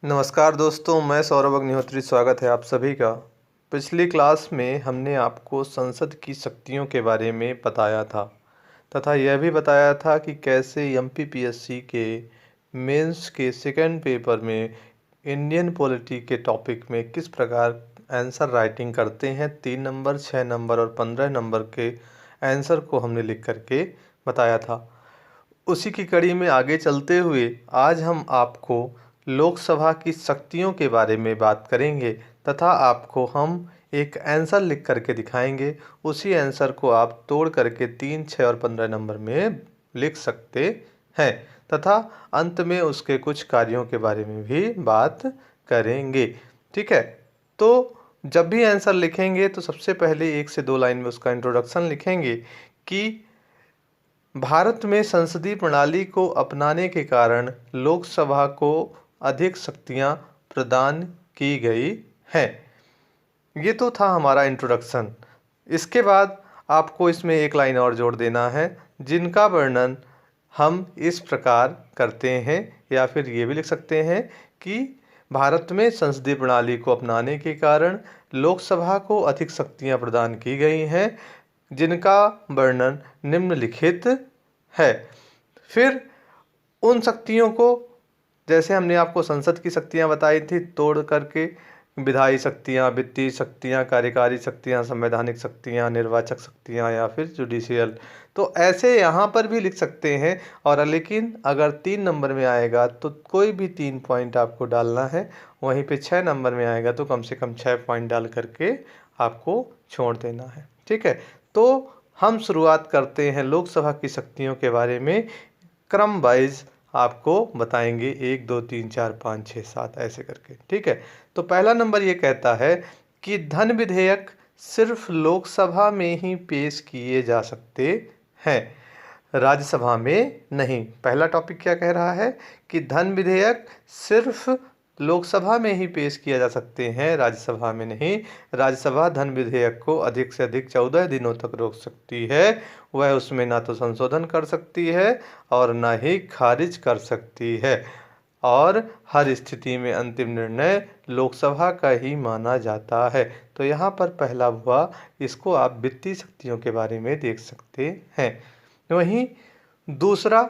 नमस्कार दोस्तों, मैं सौरभ अग्निहोत्री। स्वागत है आप सभी का। पिछली क्लास में हमने आपको संसद की शक्तियों के बारे में बताया था तथा यह भी बताया था कि कैसे एमपीपीएससी के मेंस के सेकंड पेपर में इंडियन पॉलिटी के टॉपिक में किस प्रकार आंसर राइटिंग करते हैं। 3 नंबर, 6 नंबर और 15 नंबर के आंसर को हमने लिख करके बताया था। उसी की कड़ी में आगे चलते हुए आज हम आपको लोकसभा की शक्तियों के बारे में बात करेंगे तथा आपको हम एक आंसर लिख करके दिखाएंगे। उसी आंसर को आप तोड़ करके 3, 6 और 15 नंबर में लिख सकते हैं तथा अंत में उसके कुछ कार्यों के बारे में भी बात करेंगे। ठीक है, तो जब भी आंसर लिखेंगे तो सबसे पहले 1 से 2 लाइन में उसका इंट्रोडक्शन लिखेंगे कि भारत में संसदीय प्रणाली को अपनाने के कारण लोकसभा को अधिक शक्तियां प्रदान की गई हैं। ये तो था हमारा इंट्रोडक्शन। इसके बाद आपको इसमें 1 लाइन और जोड़ देना है, जिनका वर्णन हम इस प्रकार करते हैं, या फिर ये भी लिख सकते हैं कि भारत में संसदीय प्रणाली को अपनाने के कारण लोकसभा को अधिक शक्तियां प्रदान की गई हैं, जिनका वर्णन निम्नलिखित है। फिर उन शक्तियों को, जैसे हमने आपको संसद की शक्तियां बताई थी, तोड़ करके विधायी शक्तियां, वित्तीय शक्तियां, कार्यकारी शक्तियां, संवैधानिक शक्तियां, निर्वाचक शक्तियां या फिर जुडिशियल, तो ऐसे यहाँ पर भी लिख सकते हैं। और लेकिन अगर 3 नंबर में आएगा तो कोई भी 3 पॉइंट आपको डालना है, वहीं पे 6 नंबर में आएगा तो कम से कम 6 पॉइंट डाल करके आपको छोड़ देना है। ठीक है, तो हम शुरुआत करते हैं लोकसभा की शक्तियों के बारे में। क्रम वाइज आपको बताएंगे, 1, 2, 3, 4, 5, 6, 7 ऐसे करके। ठीक है, तो पहला नंबर ये कहता है कि धन विधेयक सिर्फ लोकसभा में ही पेश किए जा सकते हैं, राज्यसभा में नहीं। पहला टॉपिक क्या कह रहा है कि धन विधेयक सिर्फ लोकसभा में ही पेश किया जा सकते हैं, राज्यसभा में नहीं। राज्यसभा धन विधेयक को अधिक से अधिक 14 दिनों तक रोक सकती है। वह उसमें ना तो संशोधन कर सकती है और ना ही खारिज कर सकती है, और हर स्थिति में अंतिम निर्णय लोकसभा का ही माना जाता है। तो यहाँ पर पहला हुआ, इसको आप वित्तीय शक्तियों के बारे में देख सकते हैं। वहीं दूसरा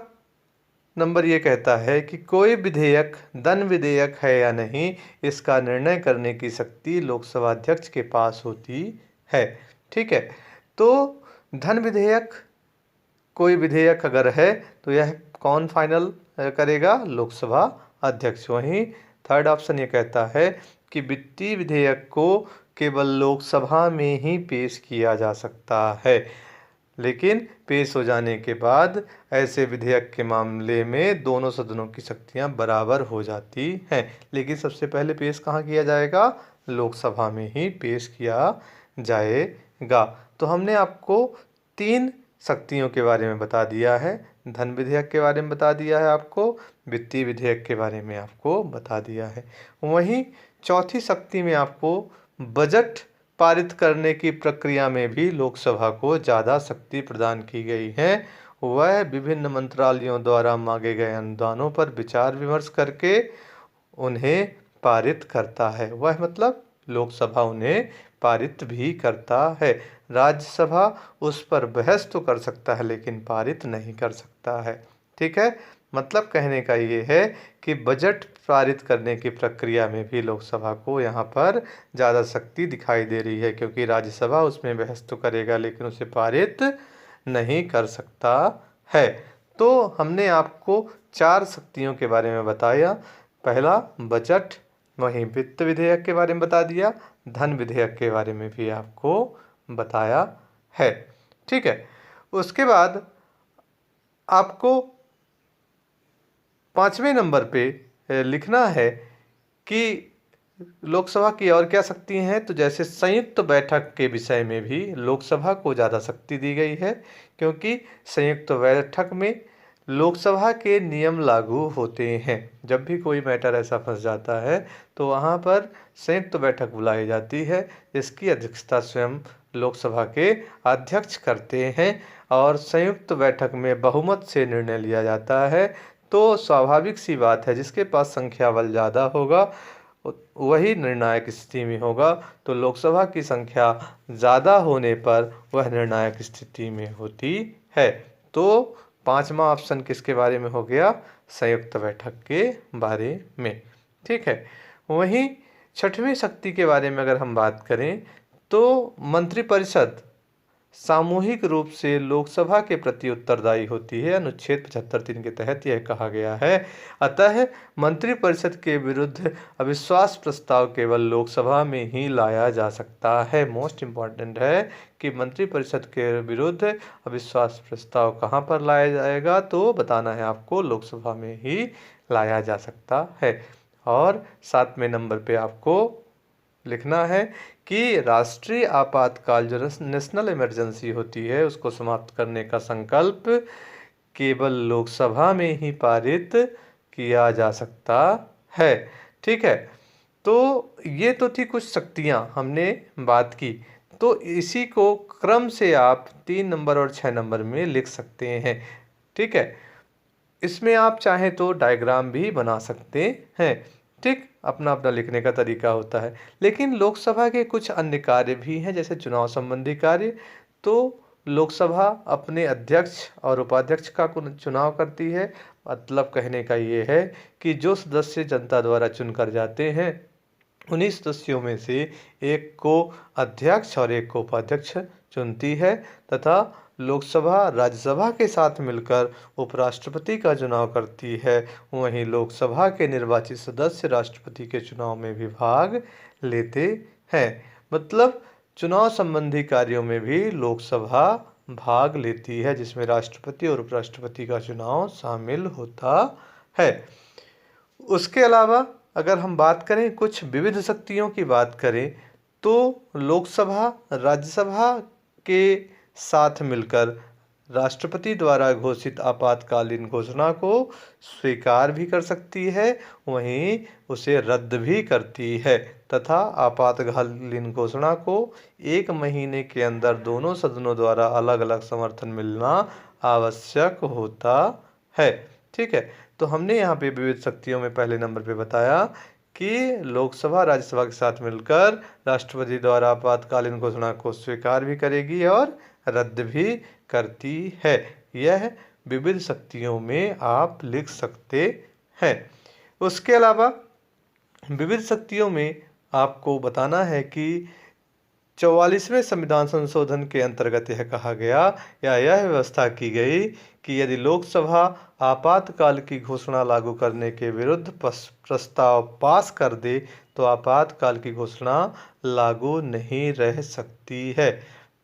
नंबर ये कहता है कि कोई विधेयक धन विधेयक है या नहीं, इसका निर्णय करने की शक्ति लोकसभा अध्यक्ष के पास होती है। ठीक है, तो धन विधेयक, कोई विधेयक अगर है तो यह कौन फाइनल करेगा? लोकसभा अध्यक्ष। वहीं थर्ड ऑप्शन ये कहता है कि वित्तीय विधेयक को केवल लोकसभा में ही पेश किया जा सकता है, लेकिन पेश हो जाने के बाद ऐसे विधेयक के मामले में दोनों सदनों की शक्तियां बराबर हो जाती हैं। लेकिन सबसे पहले पेश कहाँ किया जाएगा? लोकसभा में ही पेश किया जाएगा। तो हमने आपको 3 शक्तियों के बारे में बता दिया है। धन विधेयक के बारे में बता दिया है आपको, वित्तीय विधेयक के बारे में आपको बता दिया है। वहीं चौथी शक्ति में आपको बजट पारित करने की प्रक्रिया में भी लोकसभा को ज़्यादा शक्ति प्रदान की गई है। वह विभिन्न मंत्रालयों द्वारा मांगे गए अनुदानों पर विचार विमर्श करके उन्हें पारित करता है। वह मतलब लोकसभा उन्हें पारित भी करता है। राज्यसभा उस पर बहस तो कर सकता है लेकिन पारित नहीं कर सकता है। ठीक है, मतलब कहने का ये है कि बजट पारित करने की प्रक्रिया में भी लोकसभा को यहाँ पर ज़्यादा शक्ति दिखाई दे रही है, क्योंकि राज्यसभा उसमें बहस तो करेगा लेकिन उसे पारित नहीं कर सकता है। तो हमने आपको 4 शक्तियों के बारे में बताया। पहला बजट, वहीं वित्त विधेयक के बारे में बता दिया, धन विधेयक के बारे में भी आपको बताया है। ठीक है, उसके बाद आपको 5वें नंबर पे लिखना है कि लोकसभा की और क्या शक्ति हैं। तो जैसे संयुक्त बैठक के विषय में भी लोकसभा को ज़्यादा शक्ति दी गई है, क्योंकि संयुक्त बैठक में लोकसभा के नियम लागू होते हैं। जब भी कोई मैटर ऐसा फंस जाता है तो वहाँ पर संयुक्त बैठक बुलाई जाती है, इसकी अध्यक्षता स्वयं लोकसभा के अध्यक्ष करते हैं और संयुक्त बैठक में बहुमत से निर्णय लिया जाता है। तो स्वाभाविक सी बात है, जिसके पास संख्या बल ज़्यादा होगा वही निर्णायक स्थिति में होगा। तो लोकसभा की संख्या ज़्यादा होने पर वह निर्णायक स्थिति में होती है। तो पांचवा ऑप्शन किसके बारे में हो गया? संयुक्त बैठक के बारे में। ठीक है। वहीं छठवीं शक्ति के बारे में अगर हम बात करें तो मंत्रिपरिषद सामूहिक रूप से लोकसभा के प्रति उत्तरदायी होती है। अनुच्छेद 75(3) के तहत यह कहा गया है। अतः मंत्रिपरिषद के विरुद्ध अविश्वास प्रस्ताव केवल लोकसभा में ही लाया जा सकता है। मोस्ट इम्पॉर्टेंट है कि मंत्रिपरिषद के विरुद्ध अविश्वास प्रस्ताव कहाँ पर लाया जाएगा, तो बताना है आपको लोकसभा में ही लाया जा सकता है। और 7वें नंबर पे आपको लिखना है कि राष्ट्रीय आपातकाल जो नेशनल इमरजेंसी होती है उसको समाप्त करने का संकल्प केवल लोकसभा में ही पारित किया जा सकता है। ठीक है। तो ये तो थी कुछ शक्तियां हमने बात की। तो इसी को क्रम से आप 3 नंबर और 6 नंबर में लिख सकते हैं। ठीक है। इसमें आप चाहें तो डायग्राम भी बना सकते हैं। ठीक, अपना अपना लिखने का तरीका होता है। लेकिन लोकसभा के कुछ अन्य कार्य भी हैं, जैसे चुनाव संबंधी कार्य। तो लोकसभा अपने अध्यक्ष और उपाध्यक्ष का चुनाव करती है। मतलब कहने का ये है कि जो सदस्य जनता द्वारा चुनकर जाते हैं उन्हीं सदस्यों में से एक को अध्यक्ष और एक को उपाध्यक्ष चुनती है, तथा लोकसभा राज्यसभा के साथ मिलकर उपराष्ट्रपति का चुनाव करती है। वहीं लोकसभा के निर्वाचित सदस्य राष्ट्रपति के चुनाव में भी भाग लेते हैं। मतलब चुनाव संबंधी कार्यों में भी लोकसभा भाग लेती है, जिसमें राष्ट्रपति और उपराष्ट्रपति का चुनाव शामिल होता है। उसके अलावा अगर हम बात करें, कुछ विविध शक्तियों की बात करें, तो लोकसभा राज्यसभा के साथ मिलकर राष्ट्रपति द्वारा घोषित आपातकालीन घोषणा को स्वीकार भी कर सकती है, वहीं उसे रद्द भी करती है, तथा आपातकालीन घोषणा को 1 महीने के अंदर दोनों सदनों द्वारा अलग अलग समर्थन मिलना आवश्यक होता है। ठीक है। तो हमने यहाँ पे विविध शक्तियों में पहले नंबर पे बताया कि लोकसभा राज्यसभा के साथ मिलकर राष्ट्रपति द्वारा आपातकालीन घोषणा को स्वीकार भी करेगी और रद्द भी करती है। यह विविध शक्तियों में आप लिख सकते हैं। उसके अलावा विविध शक्तियों में आपको बताना है कि 44वें संविधान संशोधन के अंतर्गत यह कहा गया या यह व्यवस्था की गई कि यदि लोकसभा आपातकाल की घोषणा लागू करने के विरुद्ध प्रस्ताव पास कर दे तो आपातकाल की घोषणा लागू नहीं रह सकती है।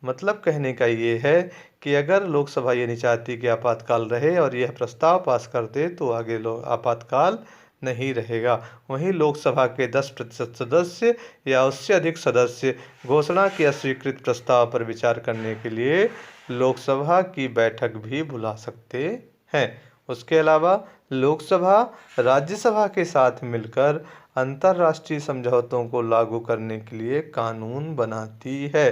मतलब कहने का ये है कि अगर लोकसभा ये नहीं चाहती कि आपातकाल रहे और यह प्रस्ताव पास कर दे तो आगे आपातकाल नहीं रहेगा। वहीं लोकसभा के 10% सदस्य या उससे अधिक सदस्य घोषणा के अस्वीकृत प्रस्ताव पर विचार करने के लिए लोकसभा की बैठक भी बुला सकते हैं। उसके अलावा लोकसभा राज्यसभा के साथ मिलकर अंतर्राष्ट्रीय समझौतों को लागू करने के लिए कानून बनाती है।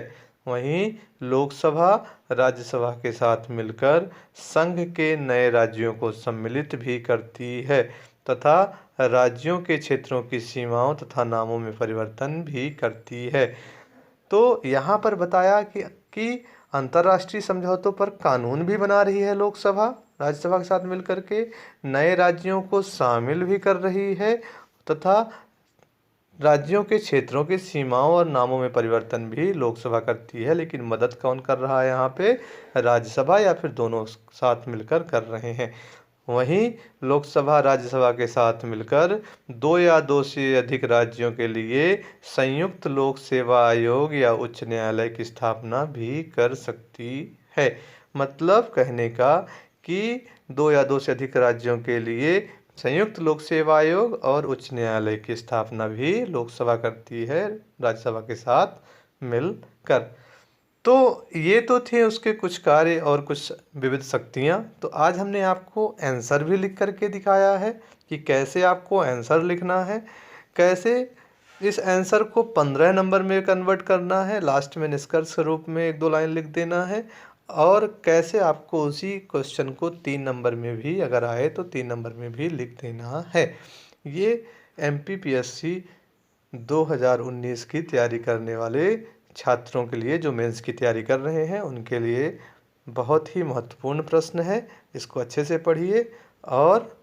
वहीं लोकसभा राज्यसभा के साथ मिलकर संघ के नए राज्यों को सम्मिलित भी करती है तथा राज्यों के क्षेत्रों की सीमाओं तथा नामों में परिवर्तन भी करती है। तो यहाँ पर बताया कि अंतर्राष्ट्रीय समझौतों पर कानून भी बना रही है लोकसभा राज्यसभा के साथ मिलकर के, नए राज्यों को शामिल भी कर रही है तथा राज्यों के क्षेत्रों की सीमाओं और नामों में परिवर्तन भी लोकसभा करती है। लेकिन मदद कौन कर रहा है यहाँ पे? राज्यसभा, या फिर दोनों साथ मिलकर कर रहे हैं। वहीं लोकसभा राज्यसभा के साथ मिलकर 2 या 2 से अधिक राज्यों के लिए संयुक्त लोक सेवा आयोग या उच्च न्यायालय की स्थापना भी कर सकती है। मतलब कहने का कि 2 या 2 से अधिक राज्यों के लिए संयुक्त लोक सेवा आयोग और उच्च न्यायालय की स्थापना भी लोकसभा करती है राज्यसभा के साथ मिलकर। तो ये तो थे उसके कुछ कार्य और कुछ विविध शक्तियाँ। तो आज हमने आपको आंसर भी लिख करके दिखाया है कि कैसे आपको आंसर लिखना है, कैसे इस आंसर को 15 नंबर में कन्वर्ट करना है, लास्ट में निष्कर्ष रूप में 1-2 लाइन लिख देना है और कैसे आपको उसी क्वेश्चन को 3 नंबर में भी अगर आए तो 3 नंबर में भी लिख देना है। ये MPPSC 2019 की तैयारी करने वाले छात्रों के लिए, जो मेंस की तैयारी कर रहे हैं उनके लिए बहुत ही महत्वपूर्ण प्रश्न है। इसको अच्छे से पढ़िए और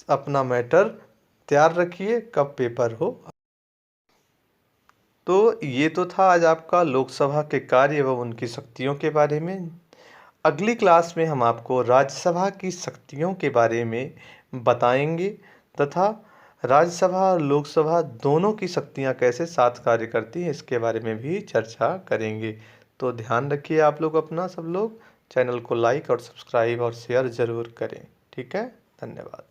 अपना मैटर तैयार रखिए कब पेपर हो। तो ये तो था आज आपका लोकसभा के कार्य एवं उनकी शक्तियों के बारे में। अगली क्लास में हम आपको राज्यसभा की शक्तियों के बारे में बताएंगे तथा राज्यसभा और लोकसभा दोनों की शक्तियां कैसे साथ कार्य करती हैं इसके बारे में भी चर्चा करेंगे। तो ध्यान रखिए आप लोग अपना, सब लोग चैनल को लाइक और सब्सक्राइब और शेयर ज़रूर करें। ठीक है, धन्यवाद।